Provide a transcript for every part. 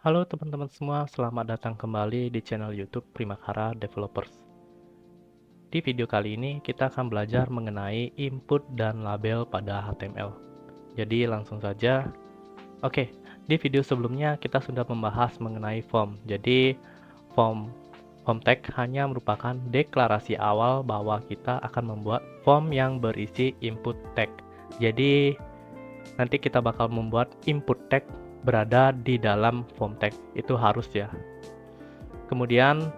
Halo teman-teman semua, selamat datang kembali di channel YouTube Primakara Developers. Di video kali ini kita akan belajar mengenai input dan label pada HTML. Jadi langsung saja. Oke, di video sebelumnya kita sudah membahas mengenai form. Jadi form tag hanya merupakan deklarasi awal bahwa kita akan membuat form yang berisi input tag. Jadi nanti kita bakal membuat input tag berada di dalam form tag. Itu harus ya. Kemudian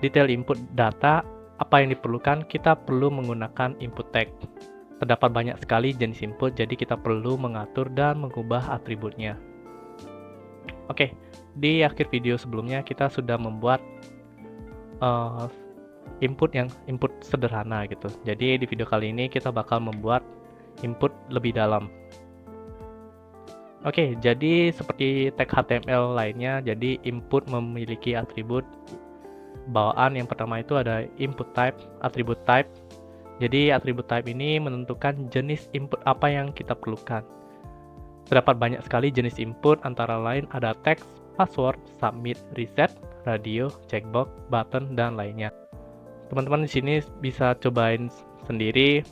detail input data, apa yang diperlukan, kita perlu menggunakan input tag. Terdapat banyak sekali jenis input, jadi kita perlu mengatur dan mengubah atributnya. Oke, di akhir video sebelumnya kita sudah membuat input sederhana gitu. Jadi di video kali ini kita bakal membuat input lebih dalam. Oke, jadi seperti tag HTML lainnya, jadi input memiliki atribut bawaan. Yang pertama itu ada input type, atribut type. Jadi atribut type ini menentukan jenis input apa yang kita perlukan. Terdapat banyak sekali jenis input, antara lain ada text, password, submit, reset, radio, checkbox, button, dan lainnya. Teman-teman di sini bisa cobain sendiri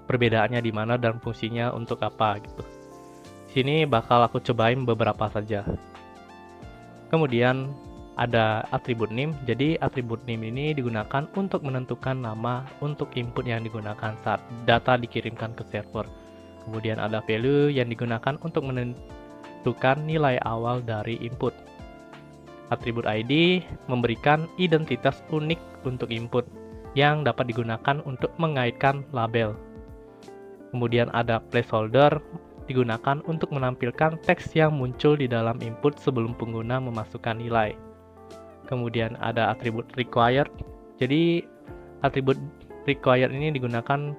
perbedaannya di mana dan fungsinya untuk apa gitu. Di sini bakal aku cobain beberapa saja. Kemudian ada atribut name. Jadi atribut name ini digunakan untuk menentukan nama untuk input yang digunakan saat data dikirimkan ke server. Kemudian ada value yang digunakan untuk menentukan nilai awal dari input. Atribut ID memberikan identitas unik untuk input yang dapat digunakan untuk mengaitkan label. Kemudian ada placeholder, digunakan untuk menampilkan teks yang muncul di dalam input sebelum pengguna memasukkan nilai. Kemudian ada atribut required. Jadi atribut required ini digunakan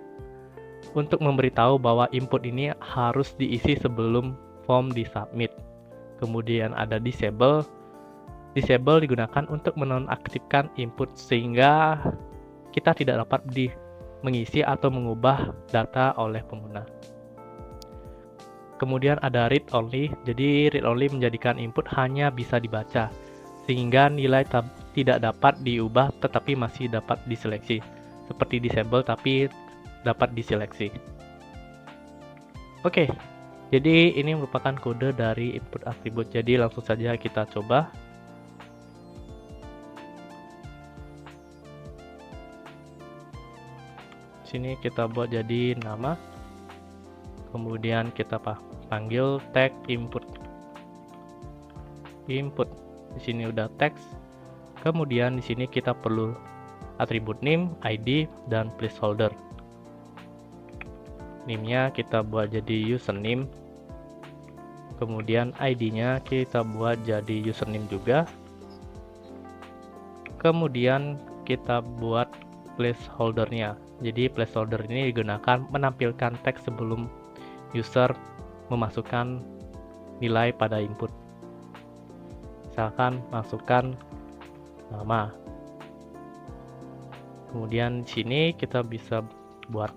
untuk memberitahu bahwa input ini harus diisi sebelum form disubmit. Kemudian ada disable. Disable digunakan untuk menonaktifkan input sehingga kita tidak dapat mengisi atau mengubah data oleh pengguna. Kemudian ada read only. Jadi read only menjadikan input hanya bisa dibaca sehingga nilai tidak dapat diubah tetapi masih dapat diseleksi. Seperti disable tapi dapat diseleksi. Oke, jadi ini merupakan kode dari input atribut. Jadi langsung saja kita coba. Sini kita buat jadi nama. Kemudian kita panggil tag input. Di sini udah teks. Kemudian di sini kita perlu atribut name, ID, dan placeholder. Name-nya kita buat jadi username. Kemudian ID-nya kita buat jadi username juga. Kemudian kita buat placeholder-nya. Jadi placeholder ini digunakan menampilkan teks sebelum user memasukkan nilai pada input. Misalkan masukkan nama. Kemudian di sini kita bisa buat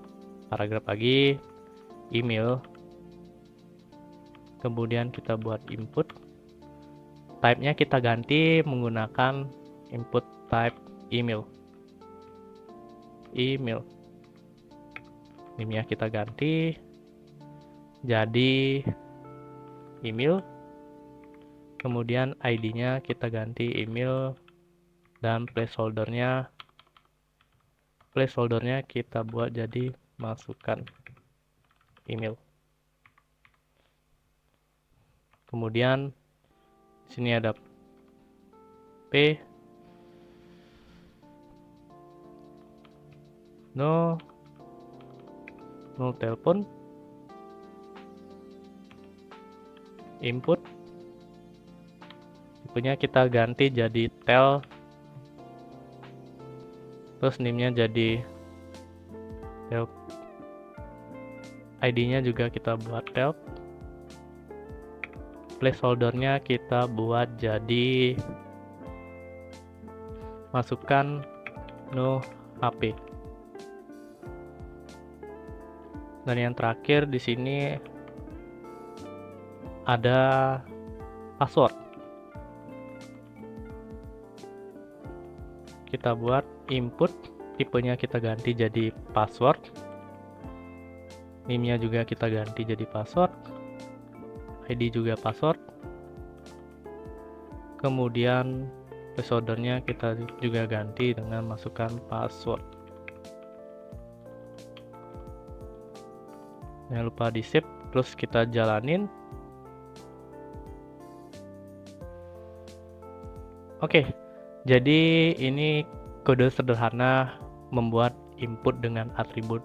paragraf lagi, email. Kemudian kita buat input. Type-nya kita ganti menggunakan input type email. Name-nya kita ganti jadi email. Kemudian ID-nya kita ganti email dan placeholder-nya kita buat jadi masukkan email. Kemudian sini ada P, no telepon, input. Tipenya kita ganti jadi tel. Terus name-nya jadi help. ID-nya juga kita buat help. Placeholder-nya kita buat jadi masukkan no HP. Dan yang terakhir di sini ada password. kita buat input, tipenya kita ganti jadi password, name-nya juga kita ganti jadi password, ID juga password, kemudian placeholder-nya kita juga ganti dengan masukkan password. Jangan lupa di save, terus kita jalanin. Oke, jadi ini kode sederhana membuat input dengan atribut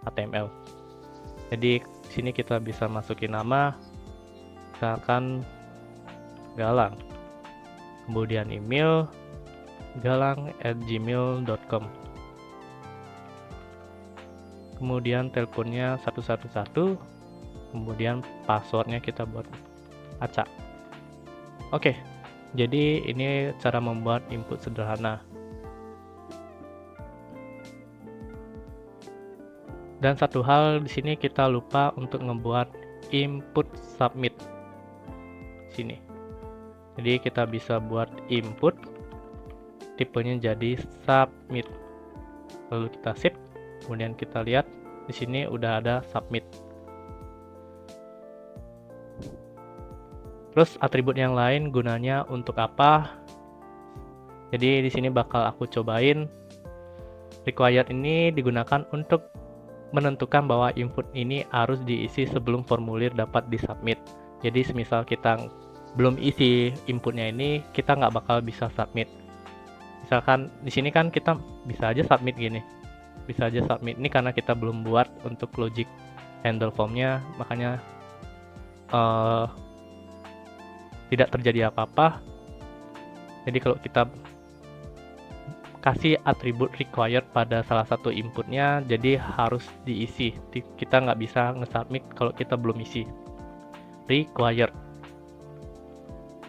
HTML. Jadi sini kita bisa masukin nama, misalkan Galang, kemudian email galang@gmail.com, kemudian teleponnya 111, kemudian passwordnya kita buat acak. Oke, jadi ini cara membuat input sederhana. Dan satu hal di sini kita lupa untuk membuat input submit sini. Jadi kita bisa buat input, tipenya jadi submit. Lalu kita save, kemudian kita lihat di sini udah ada submit. Terus atribut yang lain gunanya untuk apa? Jadi di sini bakal aku cobain. Required ini digunakan untuk menentukan bahwa input ini harus diisi sebelum formulir dapat disubmit. Jadi semisal kita belum isi inputnya ini, kita nggak bakal bisa submit. Misalkan di sini kan kita bisa aja submit gini, bisa aja submit ini karena kita belum buat untuk logic handle formnya, makanya tidak terjadi apa-apa. Jadi kalau kita kasih atribut required pada salah satu inputnya, jadi harus diisi. Kita nggak bisa nge-submit kalau kita belum isi. Required.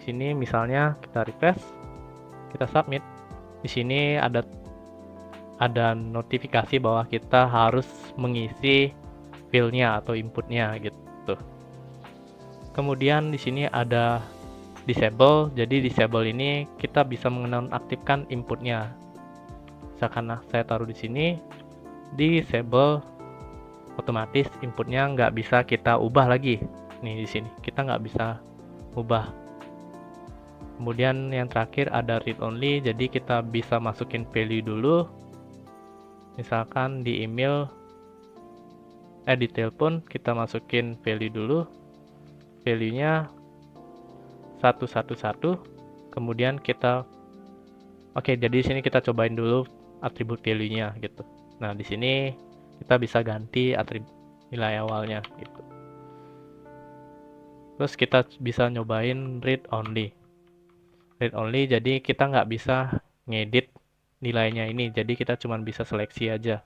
Sini misalnya kita refresh, kita submit. Di sini ada notifikasi bahwa kita harus mengisi file-nya atau inputnya gitu. Kemudian di sini ada disable. Jadi disable ini kita bisa menonaktifkan inputnya. Misalkan saya taruh di sini, disable, otomatis inputnya nggak bisa kita ubah lagi. Nih di sini kita nggak bisa ubah. Kemudian yang terakhir ada read only. Jadi kita bisa masukin value dulu. Misalkan di email, di telepon kita masukin value dulu. Value-nya 111, kemudian kita jadi di sini kita cobain dulu atribut value-nya gitu. Nah, di sini kita bisa ganti atribut nilai awalnya gitu. Terus kita bisa nyobain read only. Read only jadi kita nggak bisa ngedit nilainya ini, jadi kita cuma bisa seleksi aja.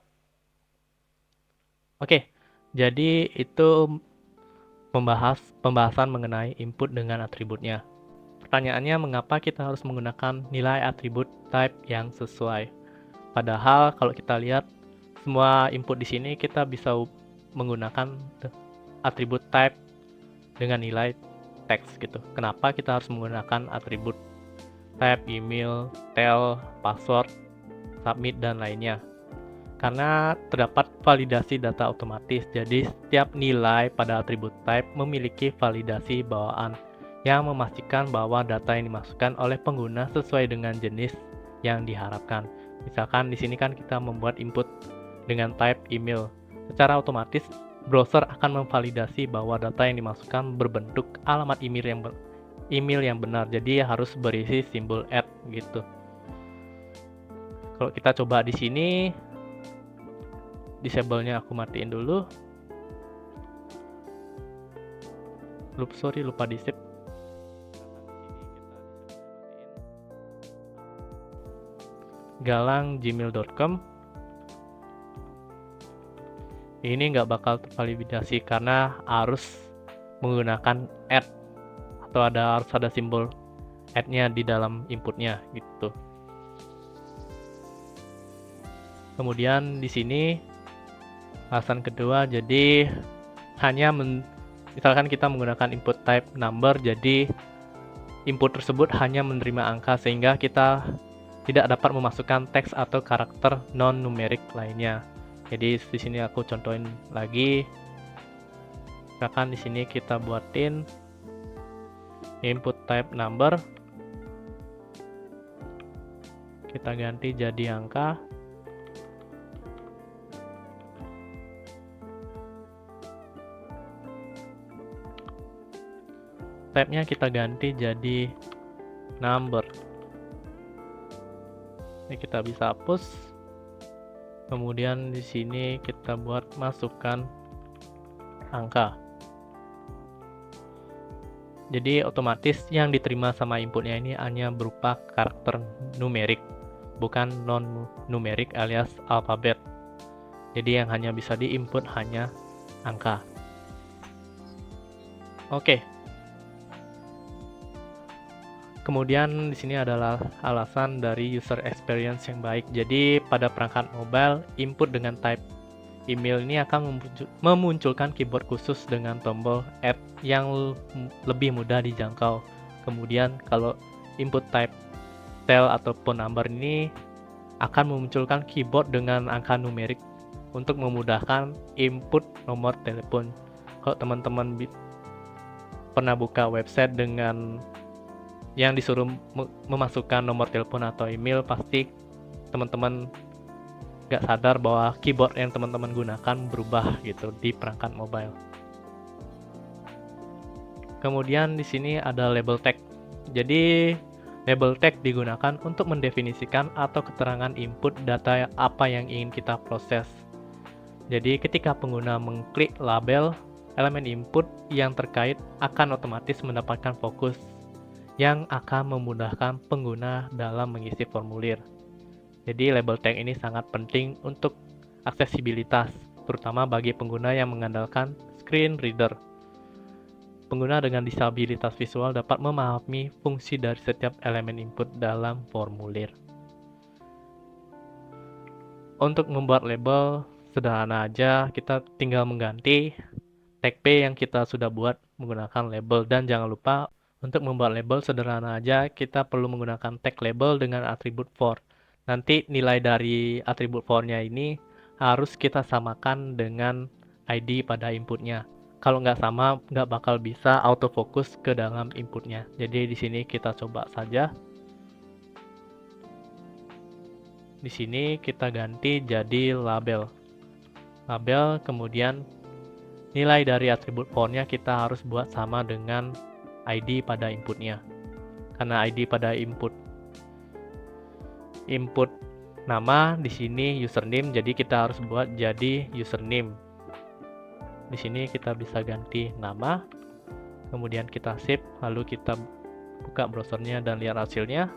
Oke, jadi itu pembahasan mengenai input dengan atributnya. Pertanyaannya, mengapa kita harus menggunakan nilai atribut type yang sesuai? Padahal kalau kita lihat semua input di sini kita bisa menggunakan atribut type dengan nilai teks gitu. Kenapa kita harus menggunakan atribut type, email, tel, password, submit, dan lainnya? Karena terdapat validasi data otomatis, jadi setiap nilai pada atribut type memiliki validasi bawaan yang memastikan bahwa data yang dimasukkan oleh pengguna sesuai dengan jenis yang diharapkan. Misalkan di sini kan kita membuat input dengan type email, secara otomatis browser akan memvalidasi bahwa data yang dimasukkan berbentuk alamat email yang benar, jadi harus berisi simbol @ gitu. Kalau kita coba di sini, disable-nya aku matiin dulu. Lupa di save. galang@gmail.com. Ini nggak bakal tervalidasi karena harus menggunakan @ atau harus ada simbol @-nya di dalam inputnya gitu. Kemudian di sini alasan kedua, jadi hanya misalkan kita menggunakan input type number, jadi input tersebut hanya menerima angka, sehingga kita tidak dapat memasukkan teks atau karakter non-numerik lainnya. Jadi di sini aku contohin lagi. Misalkan di sini kita buatin input type number, kita ganti jadi angka. Type-nya kita ganti jadi number. Ini kita bisa hapus. Kemudian di sini kita buat masukkan angka. Jadi otomatis yang diterima sama inputnya ini hanya berupa karakter numerik, bukan non-numerik alias alfabet. Jadi yang hanya bisa diinput hanya angka. Oke. Kemudian di sini adalah alasan dari user experience yang baik. Jadi pada perangkat mobile, input dengan type email ini akan memunculkan keyboard khusus dengan tombol add yang lebih mudah dijangkau. Kemudian kalau input type tel atau phone number ini akan memunculkan keyboard dengan angka numerik untuk memudahkan input nomor telepon. Kalau teman-teman pernah buka website dengan yang disuruh memasukkan nomor telepon atau email, pasti teman-teman nggak sadar bahwa keyboard yang teman-teman gunakan berubah gitu di perangkat mobile. Kemudian di sini ada label tag. Jadi label tag digunakan untuk mendefinisikan atau keterangan input data apa yang ingin kita proses. Jadi ketika pengguna mengklik label, elemen input yang terkait akan otomatis mendapatkan fokus yang akan memudahkan pengguna dalam mengisi formulir. Jadi label tag ini sangat penting untuk aksesibilitas, terutama bagi pengguna yang mengandalkan screen reader. Pengguna dengan disabilitas visual dapat memahami fungsi dari setiap elemen input dalam formulir. Untuk membuat label sederhana aja, kita tinggal mengganti tag P yang kita sudah buat menggunakan label, dan jangan lupa untuk membuat label sederhana aja, kita perlu menggunakan tag label dengan atribut for. Nanti nilai dari atribut for-nya ini harus kita samakan dengan ID pada inputnya. Kalau nggak sama, nggak bakal bisa autofocus ke dalam inputnya. Jadi di sini kita coba saja. Di sini kita ganti jadi label. Label, kemudian nilai dari atribut for-nya kita harus buat sama dengan ID pada inputnya. Karena ID pada input nama di sini username, jadi kita harus buat jadi username. Di sini kita bisa ganti nama, kemudian kita save, lalu kita buka browsernya dan lihat hasilnya.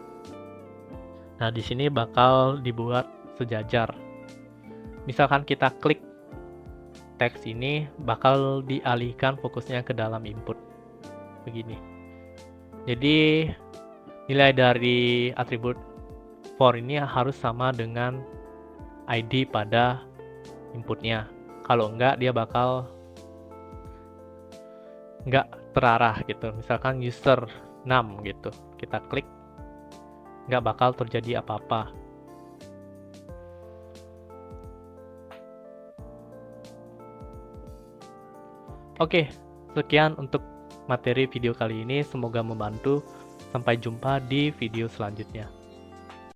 Nah, di sini bakal dibuat sejajar. Misalkan kita klik teks ini, bakal dialihkan fokusnya ke dalam input. Begini. Jadi nilai dari atribut for ini harus sama dengan ID pada inputnya. Kalau enggak, dia bakal enggak terarah gitu. Misalkan user num gitu, kita klik, enggak bakal terjadi apa-apa. Oke, sekian untuk materi video kali ini, semoga membantu. Sampai jumpa di video selanjutnya.